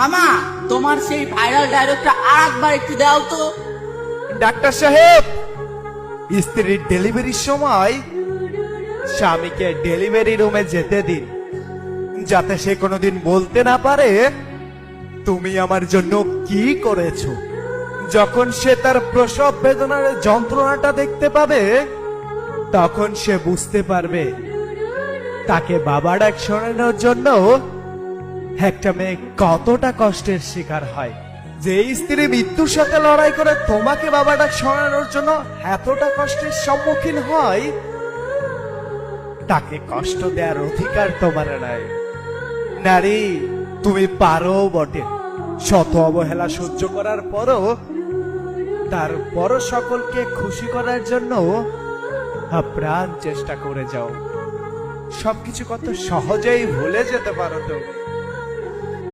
মামা, তোমার সেই ভাইরাল ডায়লগটা আরেকবার একটু দাও তো। ডাক্তার সাহেব, স্ত্রীর ডেলিভারির সময় স্বামীকে ডেলিভারি রুমে যেতে দিন, যাতে সে কোনোদিন বলতে না পারে তুমি আমার জন্য কি করেছো। যখন সে তার প্রসব বেদনার যন্ত্রণাটা দেখতে পাবে, তখন সে বুঝতে পারবে তাকে বাবা ডাক শোনানোর জন্য একটা মেয়ে কতটা কষ্টের শিকার হয়। যে স্ত্রী মৃত্যুর সাথে লড়াই করে তোমাকে বাবা ডাক শোনানোর জন্য এতটা কষ্টের সম্মুখীন হয়, তাকে কষ্ট দেওয়ার অধিকার তোমার নাই। নারী, তুমি পারো বটে, শত অবহেলা সহ্য করার পরও তারপরও সকলকে খুশি করার জন্য আপ্রাণ চেষ্টা করে যাও। সবকিছু কত সহজেই ভুলে যেতে পারো তুমি।